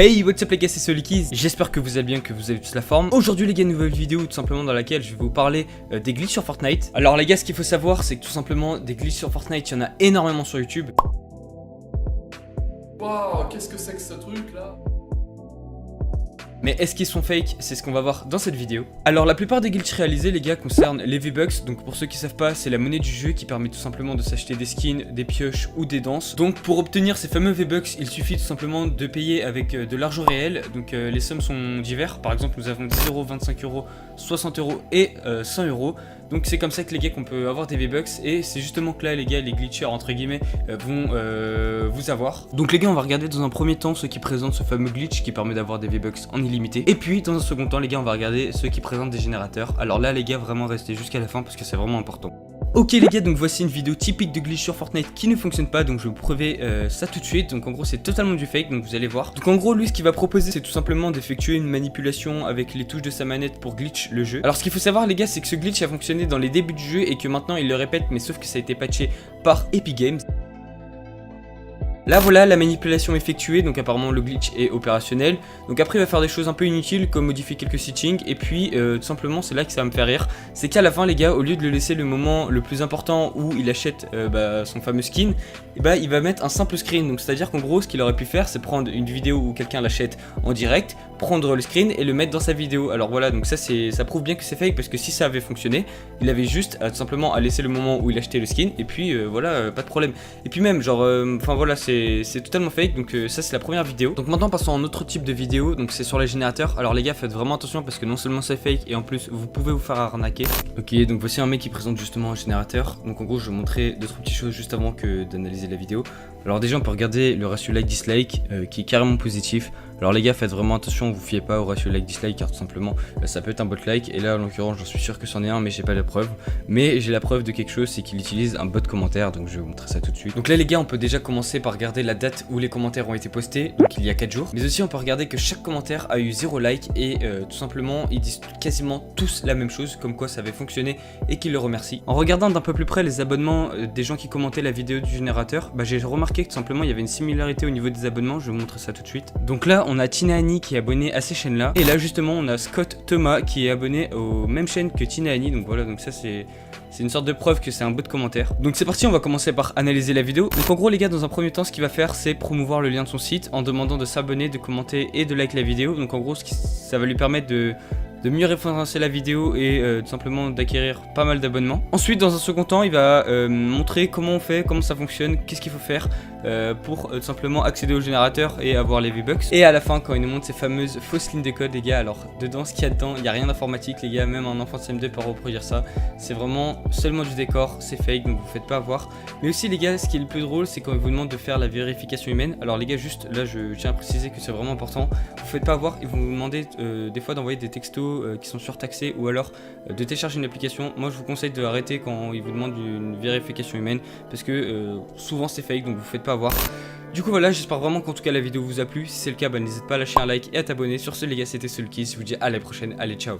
Hey, what's up les gars, c'est Solikiz. J'espère que vous allez bien, que vous avez tous la forme. Aujourd'hui les gars, nouvelle vidéo tout simplement dans laquelle je vais vous parler des glitches sur Fortnite. Alors les gars, ce qu'il faut savoir, c'est que tout simplement des glitches sur Fortnite, il y en a énormément sur YouTube. Waouh, qu'est-ce que c'est que ce truc là? Mais est-ce qu'ils sont fake? C'est ce qu'on va voir dans cette vidéo. Alors la plupart des glitches réalisés les gars concernent les V-Bucks. Donc pour ceux qui savent pas, c'est la monnaie du jeu qui permet tout simplement de s'acheter des skins, des pioches ou des danses. Donc pour obtenir ces fameux V-Bucks, il suffit tout simplement de payer avec de l'argent réel. Donc les sommes sont diverses. Par exemple nous avons 10 euros, 25 euros, 60 euros et 100 euros. Donc c'est comme ça que les gars qu'on peut avoir des V-Bucks. Et c'est justement que là les gars, les glitchers entre guillemets vont vous avoir. Donc les gars, on va regarder dans un premier temps ceux qui présentent ce fameux glitch qui permet d'avoir des V-Bucks en illimité. Et puis dans un second temps les gars, on va regarder ceux qui présentent des générateurs. Alors là les gars, vraiment restez jusqu'à la fin parce que c'est vraiment important. Ok les gars, donc voici une vidéo typique de glitch sur Fortnite qui ne fonctionne pas, donc je vais vous prouver ça tout de suite. Donc en gros c'est totalement du fake, donc vous allez voir. Donc en gros lui ce qu'il va proposer c'est tout simplement d'effectuer une manipulation avec les touches de sa manette pour glitch le jeu. Alors ce qu'il faut savoir les gars, c'est que ce glitch a fonctionné dans les débuts du jeu et que maintenant il le répète, mais sauf que ça a été patché par Epic Games. Là voilà la manipulation effectuée, donc apparemment le glitch est opérationnel. Donc après il va faire des choses un peu inutiles comme modifier quelques settings. Et puis tout simplement c'est là que ça va me faire rire. C'est qu'à la fin les gars, au lieu de le laisser le moment le plus important où il achète son fameux skin, il va mettre un simple screen. Donc c'est à dire qu'en gros ce qu'il aurait pu faire c'est prendre une vidéo où quelqu'un l'achète en direct, prendre le screen et le mettre dans sa vidéo. Alors voilà, donc ça prouve bien que c'est fake, parce que si ça avait fonctionné, il avait juste tout simplement à laisser le moment où il achetait le skin et puis voilà, pas de problème. Et puis même genre enfin voilà, c'est totalement fake. Donc ça c'est la première vidéo. Donc maintenant passons à un autre type de vidéo, donc c'est sur les générateurs. Alors les gars, faites vraiment attention parce que non seulement c'est fake et en plus vous pouvez vous faire arnaquer. Ok, donc voici un mec qui présente justement un générateur. Donc en gros je vais vous montrer 2-3 petites choses juste avant que d'analyser la vidéo. Alors déjà on peut regarder le ratio like-dislike qui est carrément positif. Alors les gars, faites vraiment attention, vous fiez pas au ratio like-dislike car tout simplement ça peut être un bot like. Et là en l'occurrence j'en suis sûr que c'en est un, mais j'ai pas la preuve. Mais j'ai la preuve de quelque chose, c'est qu'il utilise un bot commentaire. Donc je vais vous montrer ça tout de suite. Donc là les gars, on peut déjà commencer par regarder la date où les commentaires ont été postés, donc il y a 4 jours. Mais aussi on peut regarder que chaque commentaire a eu 0 like. Et tout simplement ils disent quasiment tous la même chose, comme quoi ça avait fonctionné et qu'ils le remercient. En regardant d'un peu plus près les abonnements des gens qui commentaient la vidéo du générateur, j'ai remarqué que tout simplement il y avait une similarité au niveau des abonnements. Je vais vous montrer ça tout de suite. Donc là on a Tina Annie qui est abonné à ces chaînes là, et là justement on a Scott Thomas qui est abonné aux mêmes chaînes que Tina Annie. Donc voilà, donc ça c'est une sorte de preuve que c'est un bot commentaire. Donc c'est parti, on va commencer par analyser la vidéo. Donc en gros les gars, dans un premier temps ce qu'il va faire c'est promouvoir le lien de son site en demandant de s'abonner, de commenter et de liker la vidéo. Donc en gros ça va lui permettre de mieux référencer la vidéo et tout simplement d'acquérir pas mal d'abonnements. Ensuite dans un second temps il va montrer comment on fait, comment ça fonctionne, qu'est-ce qu'il faut faire pour tout simplement accéder au générateur et avoir les V-Bucks. Et à la fin quand il nous montre ces fameuses fausses lignes de code les gars, alors dedans ce qu'il y a dedans, il n'y a rien d'informatique les gars, même un enfant de CM2 peut reproduire ça. C'est vraiment seulement du décor, c'est fake, donc vous faites pas avoir. Mais aussi les gars, ce qui est le plus drôle c'est quand il vous demande de faire la vérification humaine. Alors les gars, juste là je tiens à préciser que c'est vraiment important, vous faites pas avoir, ils vont vous demander des fois d'envoyer des textos qui sont surtaxés ou alors de télécharger une application. Moi je vous conseille de arrêter quand ils vous demandent une vérification humaine parce que souvent c'est fake, donc vous faites pas avoir. Du coup voilà, j'espère vraiment qu'en tout cas la vidéo vous a plu. Si c'est le cas, n'hésite pas à lâcher un like et à t'abonner. Sur ce les gars, c'était Solikiz, je vous dis à la prochaine, allez ciao.